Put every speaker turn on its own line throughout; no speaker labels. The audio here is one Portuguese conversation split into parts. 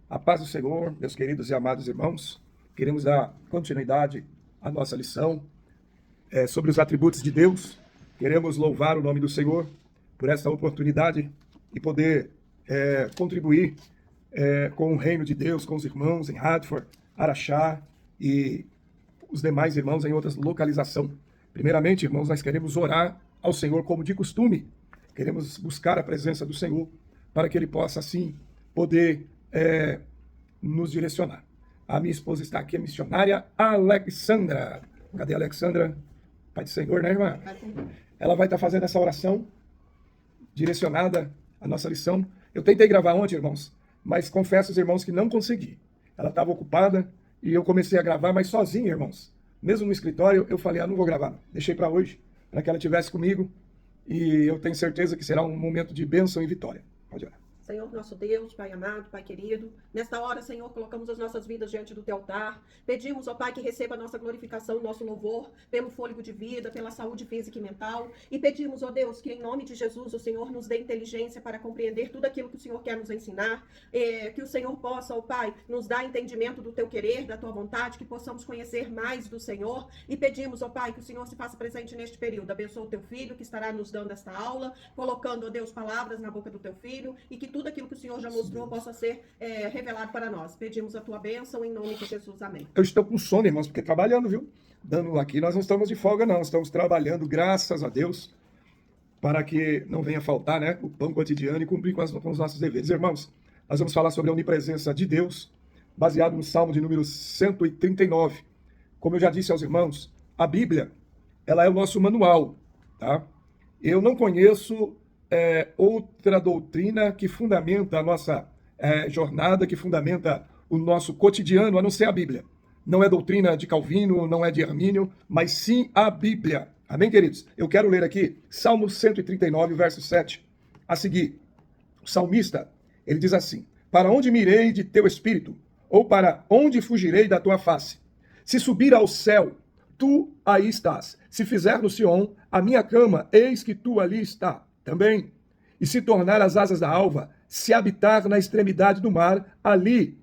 A paz do Senhor, meus queridos e amados irmãos, queremos dar continuidade à nossa lição sobre os atributos de Deus. Queremos louvar o nome do Senhor por essa oportunidade e poder contribuir com o reino de Deus, com os irmãos em Radford, Araxá e os demais irmãos em outras localizações. Primeiramente, irmãos, nós queremos orar ao Senhor como de costume. Queremos buscar a presença do Senhor para que Ele possa, assim, poder nos direcionar. A minha esposa está aqui, a missionária Alexandra. Cadê a Alexandra? Pai do Senhor, né, irmã? Ela vai estar fazendo essa oração direcionada à nossa lição. Eu tentei gravar ontem, irmãos, mas confesso aos irmãos que não consegui. Ela estava ocupada e eu comecei a gravar, mas sozinho, irmãos. Mesmo no escritório, eu falei, não vou gravar, não. Deixei para hoje, para que ela estivesse comigo. E eu tenho certeza que será um momento de bênção e vitória. Pode orar.
Senhor nosso Deus, Pai amado, Pai querido, nesta hora, Senhor, colocamos as nossas vidas diante do Teu altar. Pedimos, ó Pai, que receba a nossa glorificação, nosso louvor, pelo fôlego de vida, pela saúde física e mental. E pedimos, ó Deus, que em nome de Jesus o Senhor nos dê inteligência para compreender tudo aquilo que o Senhor quer nos ensinar. Que o Senhor possa, ó Pai, nos dar entendimento do Teu querer, da Tua vontade, que possamos conhecer mais do Senhor. E pedimos, ó Pai, que o Senhor se faça presente neste período. Abençoa o Teu Filho que estará nos dando esta aula, colocando, ó Deus, palavras na boca do Teu Filho e que tudo aquilo que o Senhor já mostrou possa ser revelado para nós. Pedimos a tua bênção em nome de Jesus. Amém.
Eu estou com sono, irmãos, porque trabalhando, viu? Dando aqui, nós não estamos de folga, não. Estamos trabalhando, graças a Deus, para que não venha faltar, né, o pão cotidiano e cumprir com os nossos deveres. Irmãos, nós vamos falar sobre a onipresença de Deus, baseado no Salmo de número 139. Como eu já disse aos irmãos, a Bíblia, ela é o nosso manual, tá? Eu não conheço outra doutrina que fundamenta a nossa jornada, que fundamenta o nosso cotidiano, a não ser a Bíblia. Não é doutrina de Calvino, não é de Armínio, mas sim a Bíblia. Amém, queridos? Eu quero ler aqui Salmo 139, verso 7. A seguir, o salmista, ele diz assim: para onde me irei de teu espírito? Ou para onde fugirei da tua face? Se subir ao céu, tu aí estás. Se fizer no Sião a minha cama, eis que tu ali está também. E se tornar as asas da alva, se habitar na extremidade do mar, ali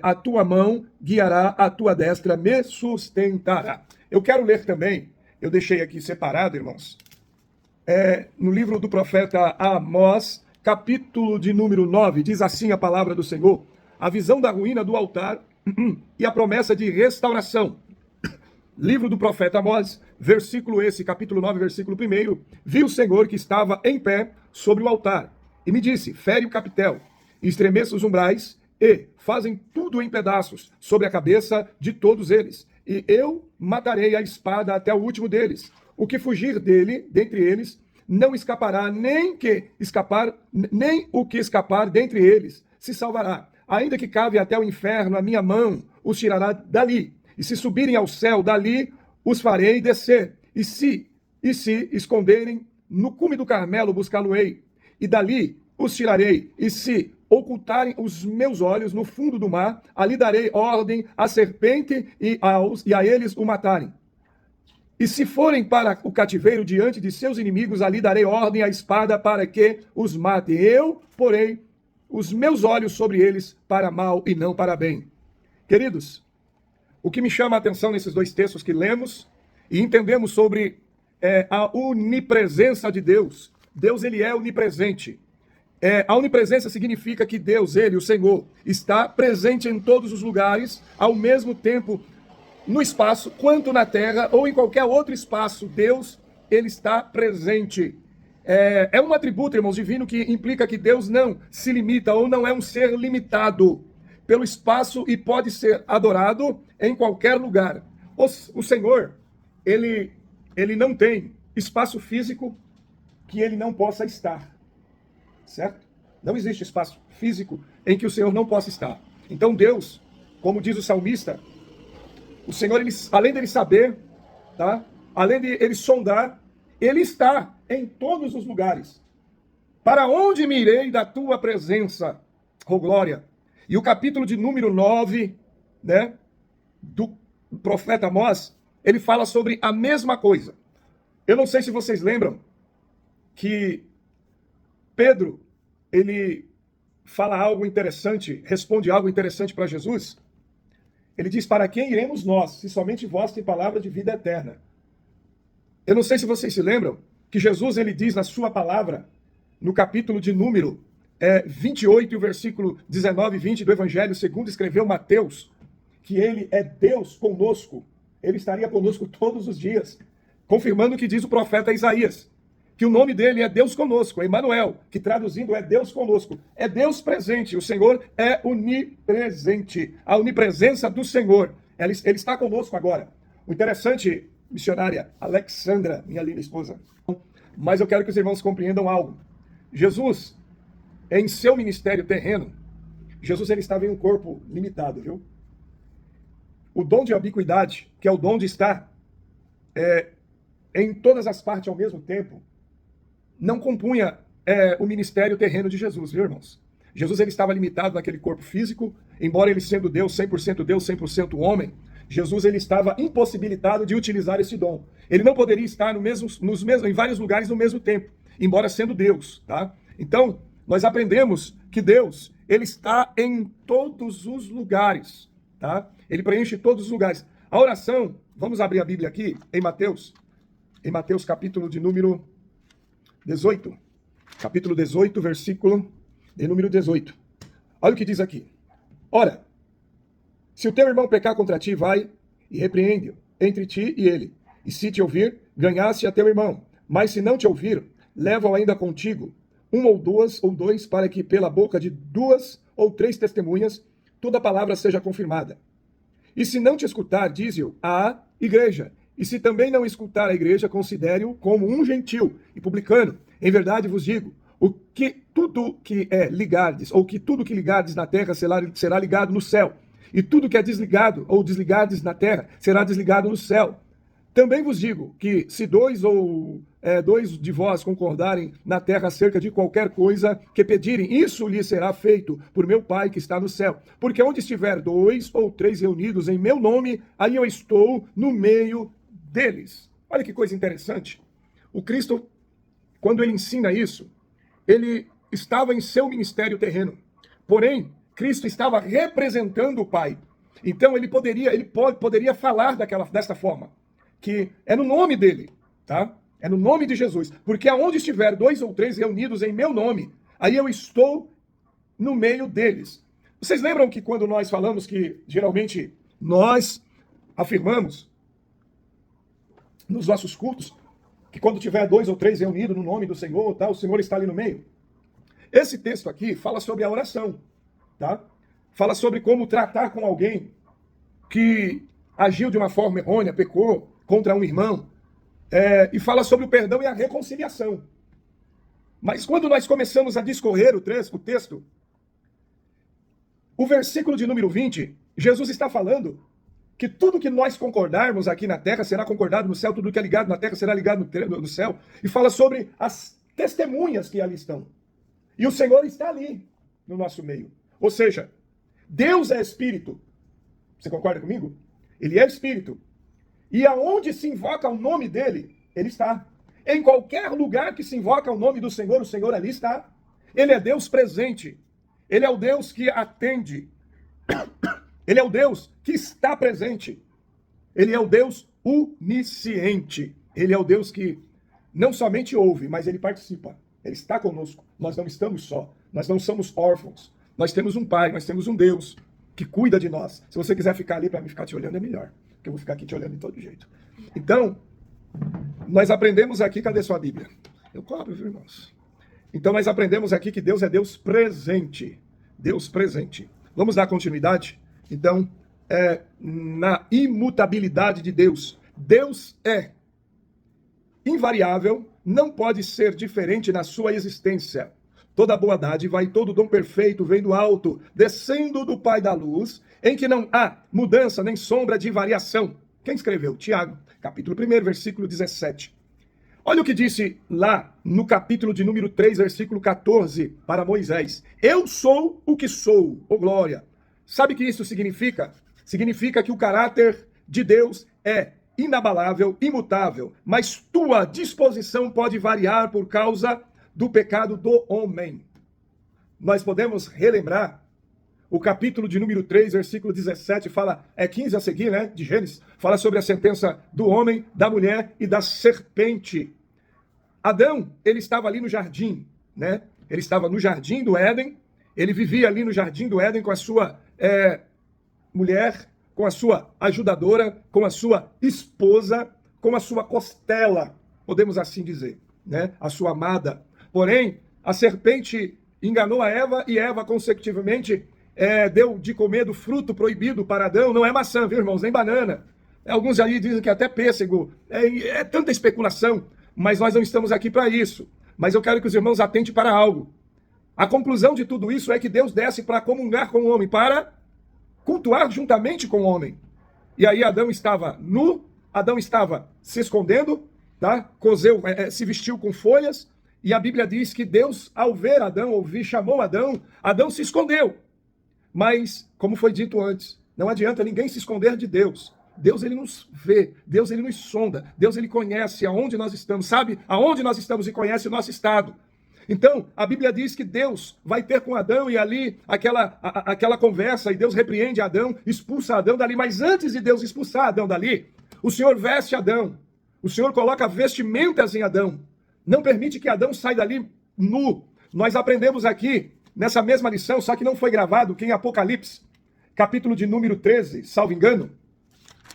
a tua mão guiará, a tua destra me sustentará. Eu quero ler também, eu deixei aqui separado, irmãos, no livro do profeta Amós, capítulo de número 9, diz assim a palavra do Senhor: a visão da ruína do altar e a promessa de restauração. Livro do profeta Amós, capítulo 9, versículo 1. Vi o Senhor que estava em pé sobre o altar, e me disse: fere o capitel, estremeça os umbrais, e fazem tudo em pedaços sobre a cabeça de todos eles. E eu matarei a espada até o último deles. O que fugir dele, dentre eles, não escapará, nem o que escapar dentre eles se salvará. Ainda que cave até o inferno, a minha mão os tirará dali. E se subirem ao céu, dali os farei descer. E se esconderem no cume do Carmelo, buscá-lo-ei. E dali os tirarei. E se ocultarem os meus olhos no fundo do mar, ali darei ordem à serpente e a eles o matarem. E se forem para o cativeiro diante de seus inimigos, ali darei ordem à espada para que os matem. Eu porei os meus olhos sobre eles para mal e não para bem. Queridos, o que me chama a atenção nesses dois textos que lemos e entendemos sobre a onipresença de Deus. Deus, ele é onipresente. A onipresença significa que Deus, ele, o Senhor, está presente em todos os lugares, ao mesmo tempo no espaço, quanto na terra ou em qualquer outro espaço. Deus, ele está presente. É um atributo, irmãos, divino, que implica que Deus não se limita ou não é um ser limitado pelo espaço e pode ser adorado em qualquer lugar. O Senhor, ele não tem espaço físico que ele não possa estar, certo? Não existe espaço físico em que o Senhor não possa estar. Então Deus, como diz o salmista, o Senhor, além dele saber, tá? Além de ele sondar, ele está em todos os lugares. Para onde me irei da tua presença, oh glória? E o capítulo de número 9, né, do profeta Amós, ele fala sobre a mesma coisa. Eu não sei se vocês lembram que Pedro, ele fala algo interessante, responde algo interessante para Jesus. Ele diz: para quem iremos nós, se somente vós tem palavra de vida eterna? Eu não sei se vocês se lembram que Jesus, ele diz na sua palavra, no capítulo de número 28, e o versículo 19 e 20 do Evangelho, segundo escreveu Mateus, que ele é Deus conosco. Ele estaria conosco todos os dias, confirmando o que diz o profeta Isaías, que o nome dele é Deus conosco, Emanuel, que traduzindo é Deus conosco. É Deus presente, o Senhor é onipresente. A onipresença do Senhor, ele está conosco agora. O interessante, missionária Alexandra, minha linda esposa, mas eu quero que os irmãos compreendam algo. Jesus, em seu ministério terreno, Jesus ele estava em um corpo limitado, viu? O dom de ubiquidade, que é o dom de estar em todas as partes ao mesmo tempo, não compunha o ministério terreno de Jesus, viu, irmãos? Jesus ele estava limitado naquele corpo físico, embora ele sendo Deus, 100% Deus, 100% homem, Jesus ele estava impossibilitado de utilizar esse dom. Ele não poderia estar em vários lugares no mesmo tempo, embora sendo Deus, tá? Então, nós aprendemos que Deus, ele está em todos os lugares, tá? Ele preenche todos os lugares. A oração, vamos abrir a Bíblia aqui, em Mateus capítulo de número 18. Capítulo 18, versículo de número 18. Olha o que diz aqui. Ora, se o teu irmão pecar contra ti, vai e repreende-o entre ti e ele. E se te ouvir, ganhaste a teu irmão. Mas se não te ouvir, leva-o ainda contigo, ou dois, para que pela boca de 2 ou 3 testemunhas, toda palavra seja confirmada. E se não te escutar, dize-o à igreja. E se também não escutar a igreja, considere-o como um gentil e publicano. Em verdade vos digo, tudo que ligardes na terra será ligado no céu. E tudo que é desligado ou desligardes na terra será desligado no céu. Também vos digo que se dois de vós concordarem na terra acerca de qualquer coisa que pedirem, isso lhes será feito por meu Pai que está no céu. Porque onde estiver 2 ou 3 reunidos em meu nome, aí eu estou no meio deles. Olha que coisa interessante. O Cristo, quando ele ensina isso, ele estava em seu ministério terreno. Porém, Cristo estava representando o Pai. Então ele poderia falar desta forma, que é no nome dele, tá? É no nome de Jesus. Porque aonde estiver 2 ou 3 reunidos em meu nome, aí eu estou no meio deles. Vocês lembram que quando nós falamos que geralmente nós afirmamos nos nossos cultos que quando tiver 2 ou 3 reunidos no nome do Senhor, tá, o Senhor está ali no meio? Esse texto aqui fala sobre a oração, tá? Fala sobre como tratar com alguém que agiu de uma forma errônea, pecou contra um irmão, e fala sobre o perdão e a reconciliação. Mas quando nós começamos a discorrer o texto, o versículo de número 20, Jesus está falando que tudo que nós concordarmos aqui na terra será concordado no céu, tudo que é ligado na terra será ligado no céu, e fala sobre as testemunhas que ali estão. E o Senhor está ali, no nosso meio. Ou seja, Deus é Espírito. Você concorda comigo? Ele é Espírito. E aonde se invoca o nome dele, ele está. Em qualquer lugar que se invoca o nome do Senhor, o Senhor ali está. Ele é Deus presente. Ele é o Deus que atende. Ele é o Deus que está presente. Ele é o Deus onisciente. Ele é o Deus que não somente ouve, mas ele participa. Ele está conosco. Nós não estamos só. Nós não somos órfãos. Nós temos um Pai, nós temos um Deus que cuida de nós. Se você quiser ficar ali para mim ficar te olhando, é melhor. Porque eu vou ficar aqui te olhando de todo jeito. Então, nós aprendemos aqui, cadê sua Bíblia? Eu cobro, viu, irmãos? Então, nós aprendemos aqui que Deus é Deus presente. Deus presente. Vamos dar continuidade? Então, na imutabilidade de Deus. Deus é invariável, não pode ser diferente na sua existência. Toda boa dádiva e todo dom perfeito vem do alto, descendo do Pai da luz, em que não há mudança nem sombra de variação. Quem escreveu? Tiago, capítulo 1, versículo 17. Olha o que disse lá no capítulo de número 3, versículo 14, para Moisés. Eu sou o que sou, ô glória. Sabe o que isso significa? Significa que o caráter de Deus é inabalável, imutável, mas tua disposição pode variar por causa do pecado do homem. nós podemos relembrar o capítulo de número 3, versículo 17, fala, 15 a seguir, né, de Gênesis, fala sobre a sentença do homem, da mulher e da serpente. Adão, ele estava ali no jardim, né? Ele estava no jardim do Éden, ele vivia ali no jardim do Éden com a sua mulher, com a sua ajudadora, com a sua esposa, com a sua costela, podemos assim dizer, né? A sua amada. Porém, a serpente enganou a Eva e Eva, consecutivamente, deu de comer do fruto proibido para Adão. Não é maçã, viu, irmãos? Nem banana. Alguns aí dizem que até pêssego. É tanta especulação, mas nós não estamos aqui para isso. Mas eu quero que os irmãos atentem para algo. A conclusão de tudo isso é que Deus desce para comungar com o homem, para cultuar juntamente com o homem. E aí Adão estava nu, Adão estava se escondendo, tá? Se vestiu com folhas, e a Bíblia diz que Deus, ao ver Adão, chamou Adão, Adão se escondeu. Mas, como foi dito antes, não adianta ninguém se esconder de Deus. Deus, ele nos vê, Deus, ele nos sonda, Deus, ele conhece aonde nós estamos, sabe aonde nós estamos e conhece o nosso estado. Então, a Bíblia diz que Deus vai ter com Adão e ali aquela conversa, e Deus repreende Adão, expulsa Adão dali, mas antes de Deus expulsar Adão dali, o Senhor veste Adão, o Senhor coloca vestimentas em Adão, não permite que Adão saia dali nu. Nós aprendemos aqui, nessa mesma lição, só que não foi gravado, que em Apocalipse, capítulo de número 13, salvo engano,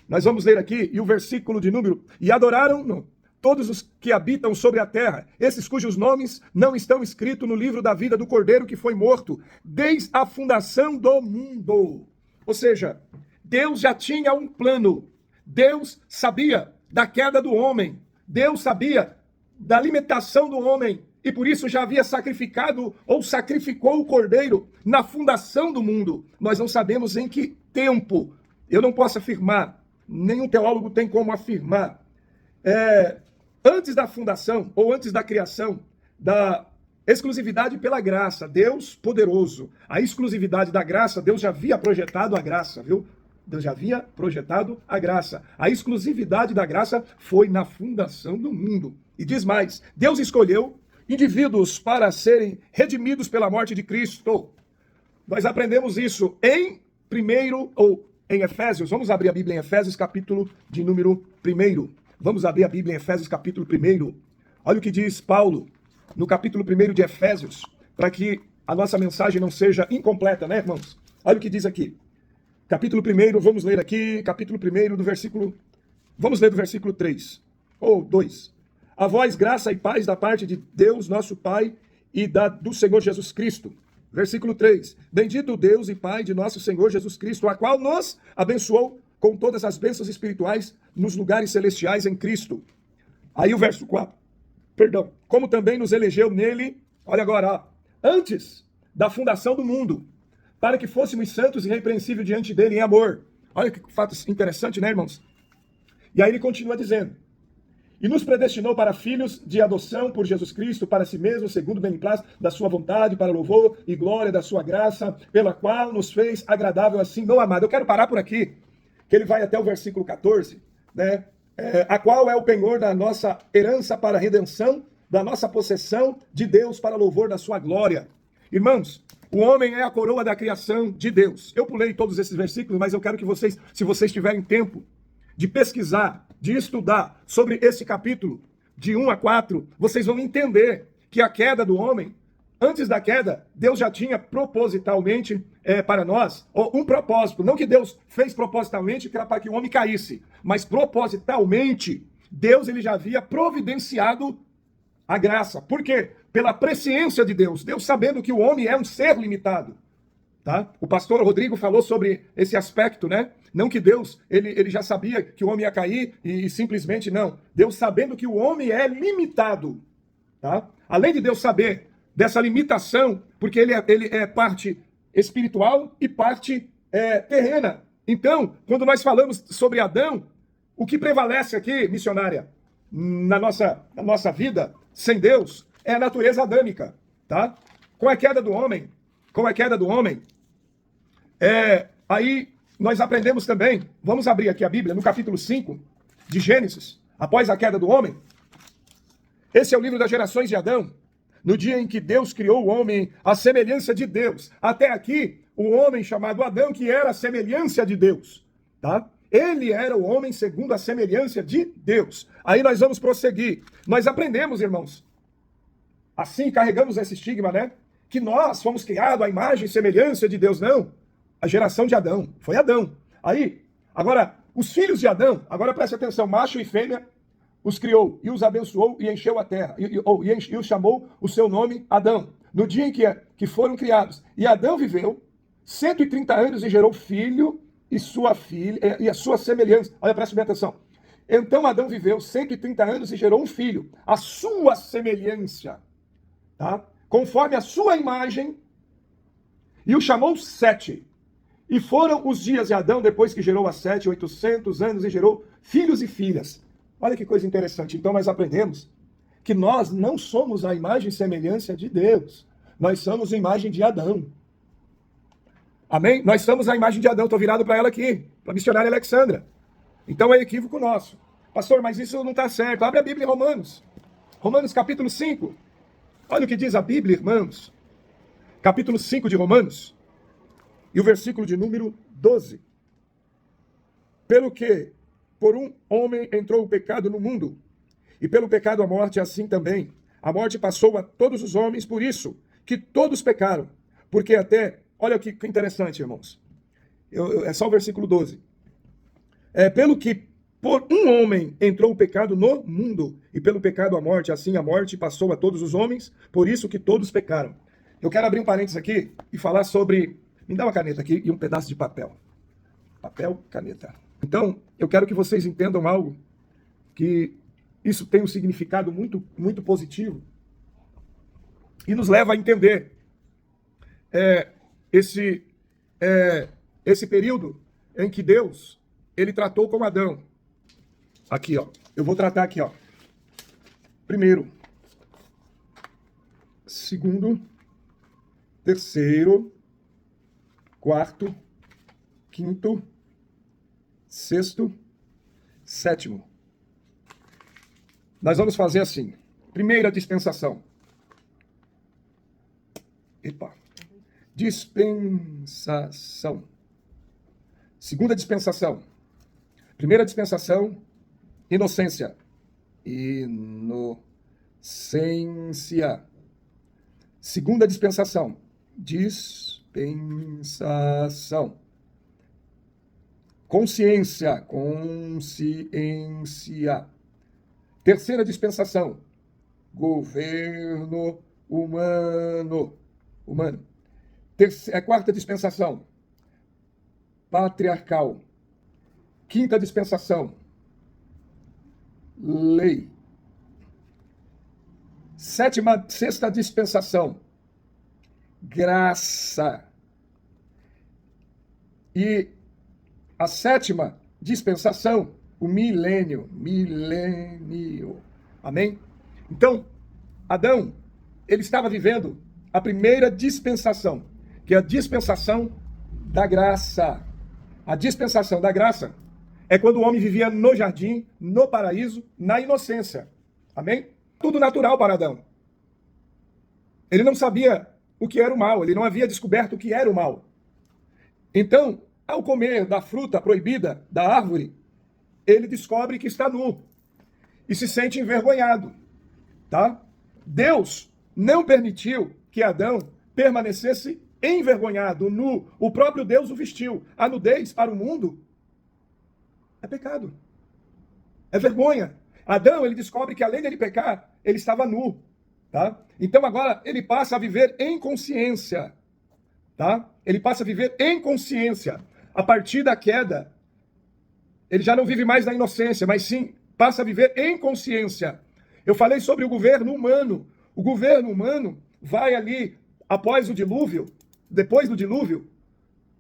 nós vamos ler aqui, e o versículo de número, e adoraram todos os que habitam sobre a terra, esses cujos nomes não estão escritos no livro da vida do Cordeiro que foi morto, desde a fundação do mundo. Ou seja, Deus já tinha um plano, Deus sabia da queda do homem, Deus sabia da limitação do homem, e por isso já havia sacrificado ou sacrificou o Cordeiro na fundação do mundo. Nós não sabemos em que tempo, eu não posso afirmar, nenhum teólogo tem como afirmar, antes da fundação ou antes da criação, da exclusividade pela graça, Deus poderoso, a exclusividade da graça, Deus já havia projetado a graça, viu? Deus já havia projetado a graça. A exclusividade da graça foi na fundação do mundo. E diz mais, Deus escolheu indivíduos para serem redimidos pela morte de Cristo. Nós aprendemos isso em Efésios. Vamos abrir a Bíblia em Efésios, capítulo de número 1. Vamos abrir a Bíblia em Efésios, capítulo 1. Olha o que diz Paulo no capítulo 1 de Efésios, para que a nossa mensagem não seja incompleta, né, irmãos? Olha o que diz aqui. Capítulo 1, vamos ler aqui, capítulo 1 do versículo... Vamos ler do versículo 3, ou 2. A vós, graça e paz da parte de Deus, nosso Pai, e do Senhor Jesus Cristo. Versículo 3. Bendito Deus e Pai de nosso Senhor Jesus Cristo, a qual nos abençoou com todas as bênçãos espirituais nos lugares celestiais em Cristo. Aí o verso 4. Como também nos elegeu nele, olha agora, antes da fundação do mundo, para que fôssemos santos e irrepreensíveis diante dele em amor. Olha que fato interessante, né, irmãos? E aí ele continua dizendo, e nos predestinou para filhos de adoção por Jesus Cristo, para si mesmo, segundo o beneplácito da sua vontade, para louvor e glória da sua graça, pela qual nos fez agradável assim, não amado. Eu quero parar por aqui, que ele vai até o versículo 14, né? A qual é o penhor da nossa herança para a redenção, da nossa possessão de Deus para louvor da sua glória. Irmãos, o homem é a coroa da criação de Deus. Eu pulei todos esses versículos, mas eu quero que vocês, se vocês tiverem tempo de pesquisar, de estudar sobre esse capítulo, de 1 a 4, vocês vão entender que a queda do homem, antes da queda, Deus já tinha propositalmente para nós um propósito. Não que Deus fez propositalmente para que o homem caísse, mas propositalmente, Deus ele já havia providenciado a graça. Por quê? Pela presciência de Deus. Deus sabendo que o homem é um ser limitado. Tá? O pastor Rodrigo falou sobre esse aspecto, né? Não que Deus, ele já sabia que o homem ia cair e simplesmente não. Deus sabendo que o homem é limitado. Tá? Além de Deus saber dessa limitação, porque ele é parte espiritual e parte terrena. Então, quando nós falamos sobre Adão, o que prevalece aqui, missionária, na nossa vida, sem Deus, é a natureza adâmica. Tá? Com a queda do homem, aí nós aprendemos também, vamos abrir aqui a Bíblia, no capítulo 5 de Gênesis, após a queda do homem. Esse é o livro das gerações de Adão. no dia em que Deus criou o homem à semelhança de Deus. Até aqui, o homem chamado Adão, que era a semelhança de Deus, tá? Ele era o homem segundo a semelhança de Deus. Aí nós vamos prosseguir. Nós aprendemos, irmãos, assim carregamos esse estigma, né? Que nós fomos criados à imagem e semelhança de Deus. Não. A geração de Adão. Foi Adão. Aí, agora, os filhos de Adão, agora preste atenção, macho e fêmea, os criou e os abençoou e encheu a terra. E os chamou o seu nome Adão. No dia em que foram criados. E Adão viveu 130 anos e gerou filho e sua filha, e a sua semelhança. Olha, preste bem atenção. Então Adão viveu 130 anos e gerou um filho, a sua semelhança, tá? Conforme a sua imagem, e o chamou Sete. E foram os dias de Adão, depois que gerou a Sete, 800 anos, e gerou filhos e filhas. Olha que coisa interessante. Então nós aprendemos que nós não somos a imagem e semelhança de Deus. Nós somos a imagem de Adão. Amém? Nós somos a imagem de Adão. Estou virado para ela aqui, para a missionária Alexandra. Então é equívoco nosso. Pastor, mas isso não está certo. Abre a Bíblia em Romanos. Romanos capítulo 5. Olha o que diz a Bíblia, irmãos. Capítulo 5 de Romanos. E o versículo de número 12. Pelo que por um homem entrou o pecado no mundo, e pelo pecado a morte, assim também. A morte passou a todos os homens, por isso que todos pecaram. Porque até... Olha que interessante, irmãos. É só o versículo 12. Pelo que por um homem entrou o pecado no mundo, e pelo pecado a morte, assim a morte passou a todos os homens, por isso que todos pecaram. Eu quero abrir um parênteses aqui e falar sobre... Me dá uma caneta aqui e um pedaço de papel. Papel, caneta. Então, eu quero que vocês entendam algo, que isso tem um significado muito, muito positivo, e nos leva a entender esse período em que Deus, ele tratou com Adão. Aqui, ó. Eu vou tratar aqui, ó. Primeiro, segundo, terceiro, quarto, quinto, sexto, sétimo. Nós vamos fazer assim. Primeira dispensação. Dispensação. Segunda dispensação. Primeira dispensação, inocência. Inocência. Segunda dispensação, dispensação. Consciência. Consciência. Terceira dispensação, governo humano. Humano. Quarta dispensação, patriarcal. Quinta dispensação, lei. Sexta dispensação, graça. E a sétima dispensação, o milênio. Milênio. Amém? Então, Adão, ele estava vivendo a primeira dispensação, que é a dispensação da graça. A dispensação da graça é quando o homem vivia no jardim, no paraíso, na inocência. Amém? Tudo natural para Adão. Ele não sabia o que era o mal, ele não havia descoberto o que era o mal. Então, ao comer da fruta proibida da árvore, ele descobre que está nu e se sente envergonhado, tá? Deus não permitiu que Adão permanecesse envergonhado, nu. O próprio Deus o vestiu. A nudez para o mundo é pecado. É vergonha. Adão, ele descobre que além dele pecar, ele estava nu, tá? Então agora ele passa a viver em consciência, tá? Ele passa a viver em consciência. A partir da queda, ele já não vive mais na inocência, mas sim passa a viver em consciência. Eu falei sobre o governo humano. O governo humano vai ali após o dilúvio, depois do dilúvio,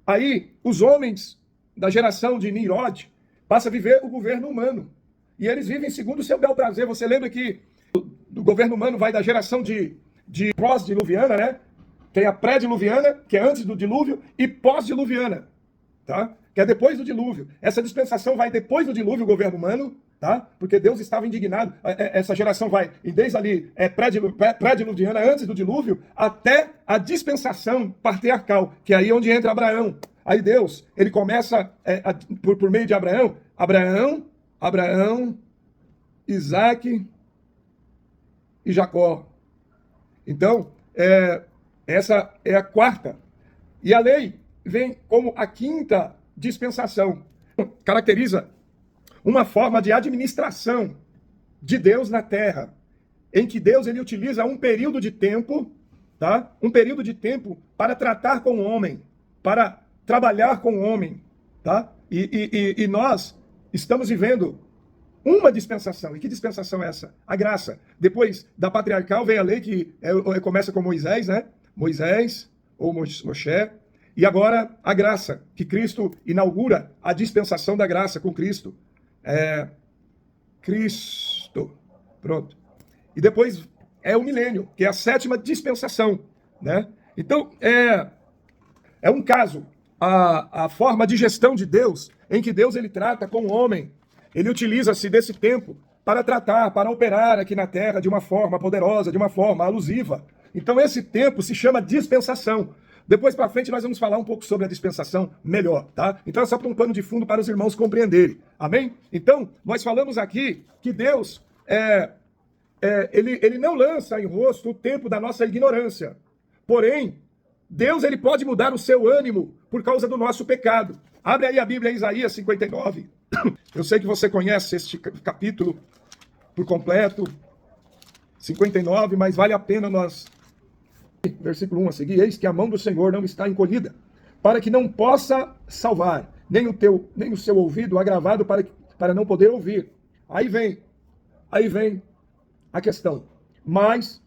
aí os homens da geração de Nimrod passam a viver o governo humano. E eles vivem segundo o seu bel prazer. Você lembra que do governo humano vai da geração de pós-diluviana, né? Tem a pré-diluviana, que é antes do dilúvio, e pós-diluviana, tá? Que é depois do dilúvio. Essa dispensação vai depois do dilúvio, o governo humano, tá? Porque Deus estava indignado. Essa geração vai desde ali pré-diluviana, antes do dilúvio, até a dispensação patriarcal, que é aí onde entra Abraão. Aí Deus, ele começa por meio de Abraão, Isaac e Jacó. Então, essa é a quarta. E a lei vem como a quinta dispensação. Caracteriza uma forma de administração de Deus na terra, em que Deus ele utiliza um período de tempo, tá? Um período de tempo para tratar com o homem, para trabalhar com o homem, tá? E nós estamos vivendo uma dispensação. E que dispensação é essa? A graça. Depois da patriarcal vem a lei que começa com Moisés, né? Moisés ou Moshe. E agora a graça, que Cristo inaugura a dispensação da graça com Cristo. Cristo. Pronto. E depois é o milênio, que é a sétima dispensação, né? Então, é um caso, a forma de gestão de Deus, em que Deus ele trata com o homem. Ele utiliza-se desse tempo para tratar, para operar aqui na terra de uma forma poderosa, de uma forma alusiva. Então esse tempo se chama dispensação. Depois para frente nós vamos falar um pouco sobre a dispensação melhor, tá? Então é só para um pano de fundo para os irmãos compreenderem. Amém? Então, nós falamos aqui que Deus, ele não lança em rosto o tempo da nossa ignorância. Porém, Deus ele pode mudar o seu ânimo por causa do nosso pecado. Abre aí a Bíblia, Isaías 59. Eu sei que você conhece este capítulo por completo, 59, mas vale a pena nós... Versículo 1 a seguir, eis que a mão do Senhor não está encolhida, para que não possa salvar, nem o seu ouvido agravado para não poder ouvir. Aí vem a questão. Mas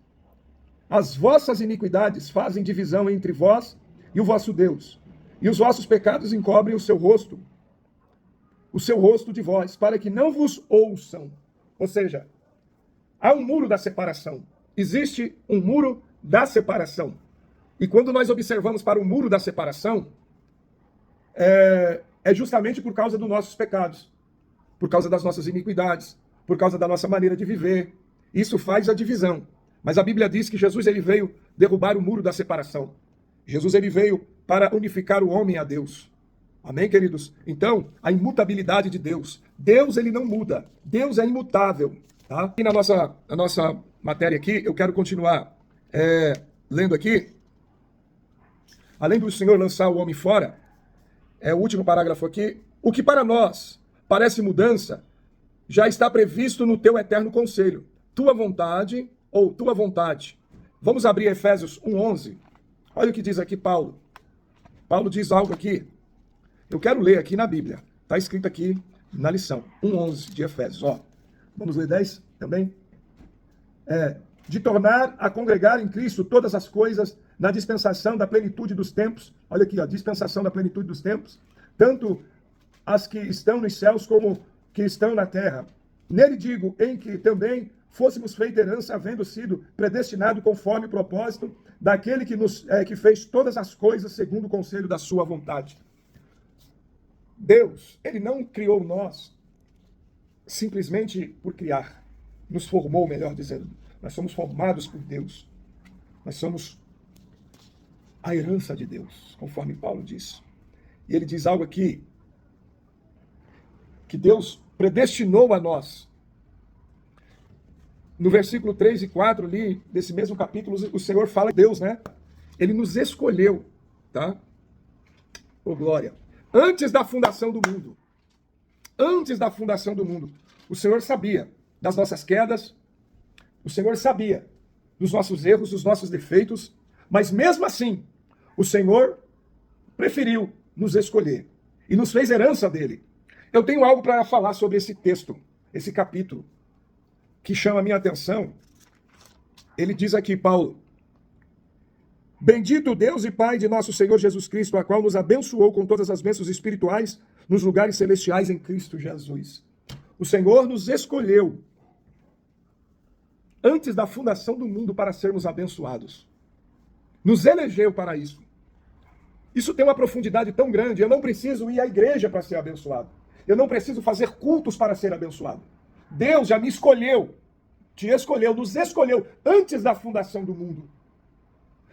as vossas iniquidades fazem divisão entre vós e o vosso Deus, e os vossos pecados encobrem o seu rosto de vós, para que não vos ouçam. Ou seja, há um muro da separação. Existe um muro da separação. E quando nós observamos para o muro da separação, é justamente por causa dos nossos pecados, por causa das nossas iniquidades, por causa da nossa maneira de viver. Isso faz a divisão. Mas a Bíblia diz que Jesus ele veio derrubar o muro da separação. Jesus ele veio para unificar o homem a Deus. Amém, queridos? Então, a imutabilidade de Deus. Deus, ele não muda. Deus é imutável. Tá? E na nossa matéria aqui, eu quero continuar lendo aqui. Além do Senhor lançar o homem fora, o último parágrafo aqui. O que para nós parece mudança, já está previsto no teu eterno conselho. Tua vontade ou tua vontade. Vamos abrir Efésios 1:11. Olha o que diz aqui Paulo. Paulo diz algo aqui. Eu quero ler aqui na Bíblia. Está escrito aqui na lição. 1:11 de Efésios. Ó. Vamos ler 10 também? De tornar a congregar em Cristo todas as coisas na dispensação da plenitude dos tempos. Olha aqui, ó, dispensação da plenitude dos tempos. Tanto as que estão nos céus como que estão na terra. Nele digo, em que também fôssemos feita herança, havendo sido predestinado conforme o propósito daquele que fez todas as coisas segundo o conselho da sua vontade. Deus, ele não criou nós simplesmente por criar. Nos formou, melhor dizendo. Nós somos formados por Deus. Nós somos a herança de Deus, conforme Paulo diz. E ele diz algo aqui, que Deus predestinou a nós. No versículo 3 e 4 ali, desse mesmo capítulo, o Senhor fala de Deus, né? Ele nos escolheu, tá? Ô glória. Antes da fundação do mundo. Antes da fundação do mundo. O Senhor sabia das nossas quedas. O Senhor sabia dos nossos erros, dos nossos defeitos. Mas mesmo assim, o Senhor preferiu nos escolher. E nos fez herança dele. Eu tenho algo para falar sobre esse texto, esse capítulo, que chama a minha atenção. Ele diz aqui, Paulo: bendito Deus e Pai de nosso Senhor Jesus Cristo, a qual nos abençoou com todas as bênçãos espirituais nos lugares celestiais em Cristo Jesus. O Senhor nos escolheu antes da fundação do mundo para sermos abençoados. Nos elegeu para isso. Isso tem uma profundidade tão grande. Eu não preciso ir à igreja para ser abençoado. Eu não preciso fazer cultos para ser abençoado. Deus já me escolheu, te escolheu, nos escolheu antes da fundação do mundo.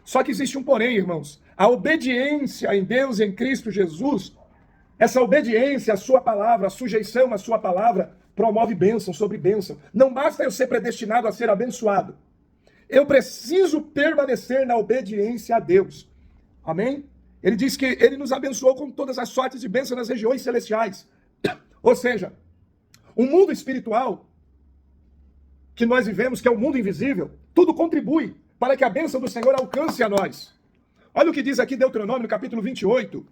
Só que existe um porém, irmãos. A obediência em Deus, em Cristo Jesus, essa obediência à sua palavra, a sujeição à sua palavra, promove bênção sobre bênção. Não basta eu ser predestinado a ser abençoado. Eu preciso permanecer na obediência a Deus. Amém? Ele diz que ele nos abençoou com todas as sortes de bênção nas regiões celestiais. Ou seja, o mundo espiritual que nós vivemos, que é o mundo invisível, tudo contribui para que a bênção do Senhor alcance a nós. Olha o que diz aqui Deuteronômio, capítulo 28.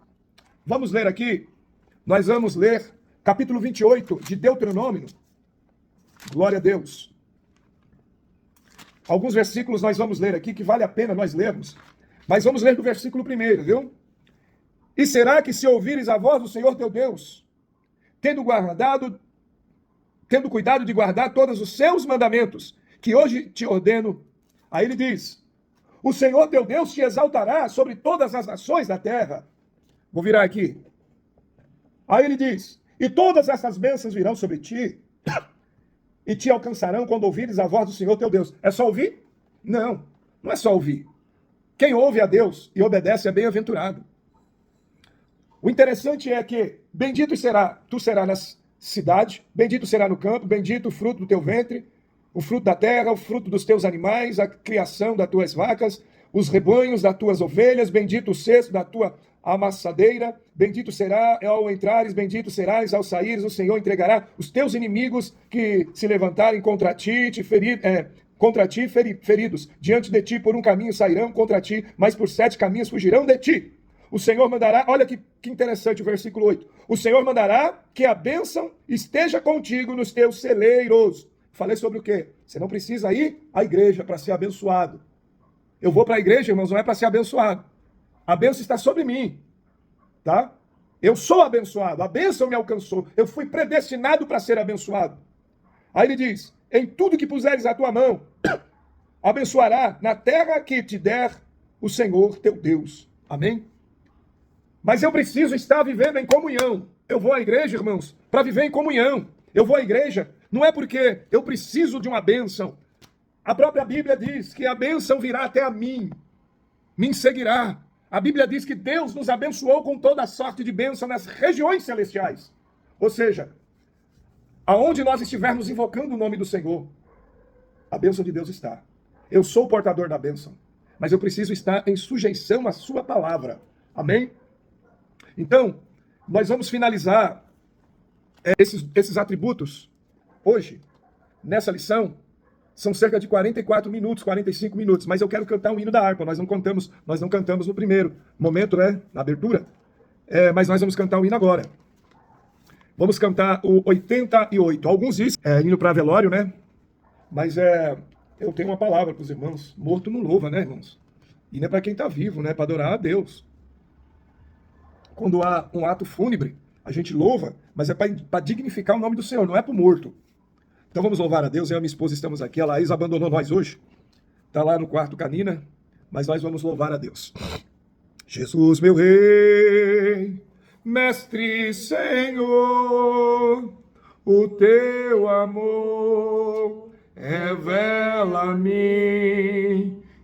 Vamos ler aqui. Nós vamos ler capítulo 28 de Deuteronômio. Glória a Deus. Alguns versículos nós vamos ler aqui que vale a pena nós lermos. Mas vamos ler do versículo 1, viu? E será que se ouvires a voz do Senhor teu Deus, tendo cuidado de guardar todos os seus mandamentos, que hoje te ordeno, aí ele diz, o Senhor teu Deus te exaltará sobre todas as nações da terra. Vou virar aqui. Aí ele diz, e todas essas bênçãos virão sobre ti, e te alcançarão quando ouvires a voz do Senhor teu Deus. É só ouvir? Não, não é só ouvir. Quem ouve a Deus e obedece é bem-aventurado. O interessante é que bendito tu serás na cidade, bendito será no campo, bendito o fruto do teu ventre, o fruto da terra, o fruto dos teus animais, a criação das tuas vacas, os rebanhos das tuas ovelhas, bendito o cesto da tua amassadeira, bendito será ao entrares, bendito serás ao saíres, o Senhor entregará os teus inimigos que se levantarem contra ti, feridos. Diante de ti por um caminho sairão contra ti, mas por 7 caminhos fugirão de ti. O Senhor mandará, olha que interessante o versículo 8. O Senhor mandará que a bênção esteja contigo nos teus celeiros. Falei sobre o quê? Você não precisa ir à igreja para ser abençoado. Eu vou para a igreja, irmãos, não é para ser abençoado. A bênção está sobre mim, tá? Eu sou abençoado, a bênção me alcançou. Eu fui predestinado para ser abençoado. Aí ele diz, em tudo que puseres a tua mão, abençoará na terra que te der o Senhor teu Deus. Amém? Mas eu preciso estar vivendo em comunhão. Eu vou à igreja, irmãos, para viver em comunhão. Eu vou à igreja, não é porque eu preciso de uma bênção. A própria Bíblia diz que a bênção virá até a mim, me seguirá. A Bíblia diz que Deus nos abençoou com toda a sorte de bênção nas regiões celestiais. Ou seja, aonde nós estivermos invocando o nome do Senhor, a bênção de Deus está. Eu sou o portador da bênção, mas eu preciso estar em sujeição à sua palavra. Amém? Então, nós vamos finalizar esses atributos hoje, nessa lição. São cerca de 44 minutos, 45 minutos, mas eu quero cantar um hino da harpa. Nós não cantamos no primeiro momento, né, na abertura, mas nós vamos cantar o hino agora. Vamos cantar o 88. Alguns dizem hino para velório, né? Mas eu tenho uma palavra para os irmãos. Morto não louva, né, irmãos? Hino é para quem está vivo, né? Para adorar a Deus. Quando há um ato fúnebre, a gente louva, mas é para dignificar o nome do Senhor, não é para o morto. Então vamos louvar a Deus. Eu e a minha esposa estamos aqui. A Laís abandonou nós hoje. Está lá no quarto canina. Mas nós vamos louvar a Deus. Jesus, meu Rei, Mestre Senhor, o teu amor revela-me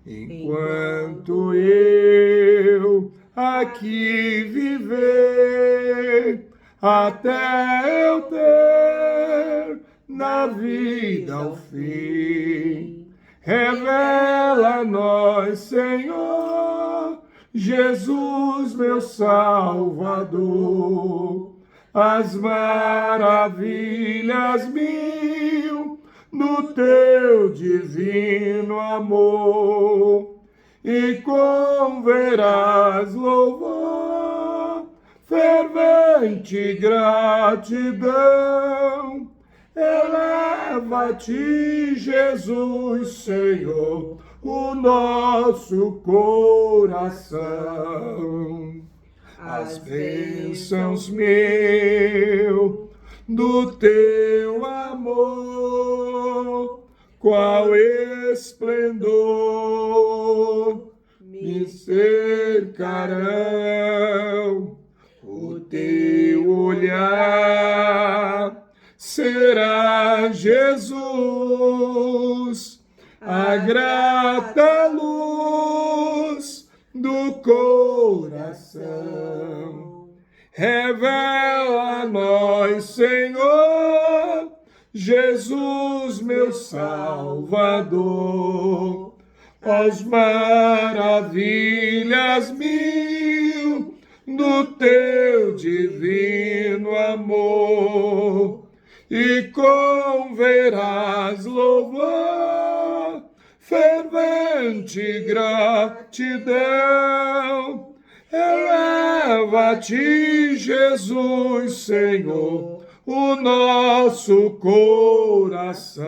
enquanto eu aqui viver, até eu ter na vida ao fim. Revela a nós, Senhor, Jesus, meu Salvador, as maravilhas mil do teu divino amor, e com veraz louvor, fervente gratidão, eleva a ti, Jesus, Senhor, o nosso coração. As bênçãos, meu, do teu amor, qual esplendor me cercarão, o teu olhar ser verá Jesus, a grata luz do coração. Revela a nós, Senhor, Jesus, meu Salvador, as maravilhas mil do teu divino amor, e converás louvor, fervente gratidão. Eleva-te, Jesus, Senhor, o nosso coração.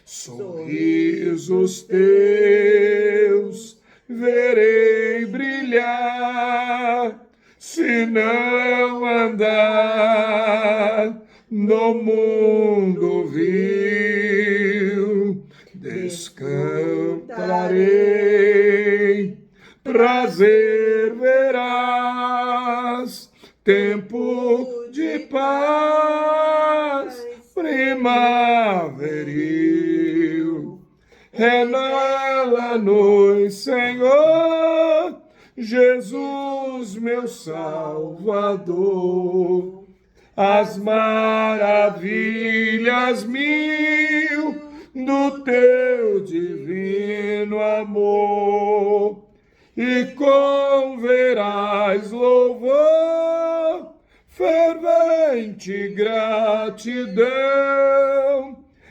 Sorrisos teus verei brilhar, se não andar no mundo vil. Descantarei, prazer verás, tempo de paz primaveril. Renova-nos, Senhor, Jesus, meu Salvador, as maravilhas mil do teu divino amor, e converás louvor, fervente gratidão.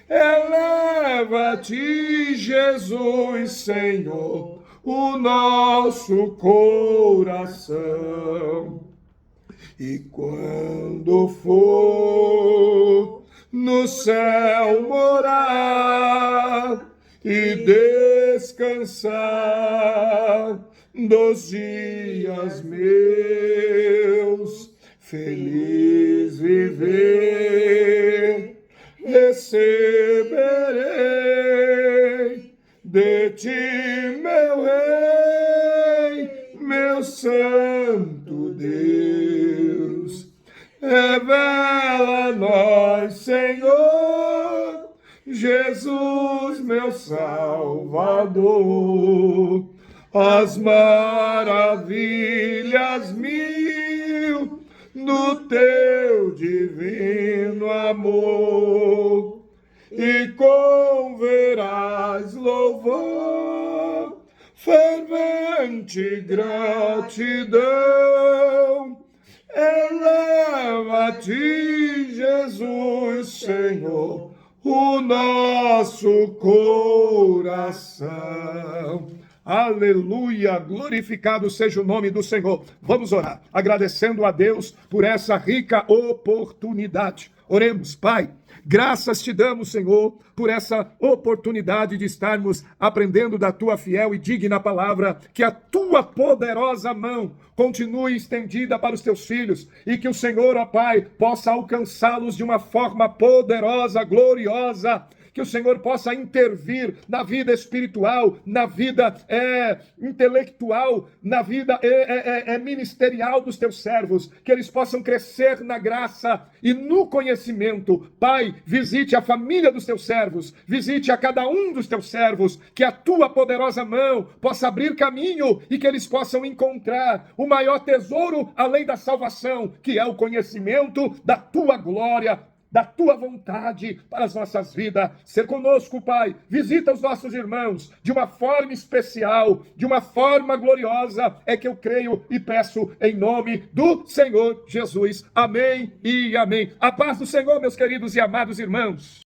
Eleva-te, Jesus, Senhor, o nosso coração. E quando for no céu morar e descansar dos dias meus, feliz viver, receberei de ti, meu Rei, meu Santo Deus. Revela a nós, Senhor, Jesus, meu Salvador, as maravilhas mil do teu divino amor, e converás louvor, fervente gratidão. Eleva-te, Jesus, Senhor, o nosso coração. Aleluia, glorificado seja o nome do Senhor. Vamos orar, agradecendo a Deus por essa rica oportunidade. Oremos. Pai, graças te damos, Senhor, por essa oportunidade de estarmos aprendendo da tua fiel e digna palavra, que a tua poderosa mão continue estendida para os teus filhos, e que o Senhor, ó Pai, possa alcançá-los de uma forma poderosa, gloriosa, que o Senhor possa intervir na vida espiritual, na vida intelectual, na vida ministerial dos teus servos, que eles possam crescer na graça e no conhecimento. Pai, visite a família dos teus servos, visite a cada um dos teus servos, que a tua poderosa mão possa abrir caminho e que eles possam encontrar o maior tesouro além da salvação, que é o conhecimento da tua glória, da tua vontade para as nossas vidas. Ser conosco, Pai. Visita os nossos irmãos de uma forma especial, de uma forma gloriosa, é que eu creio e peço em nome do Senhor Jesus. Amém e amém. A paz do Senhor, meus queridos e amados irmãos.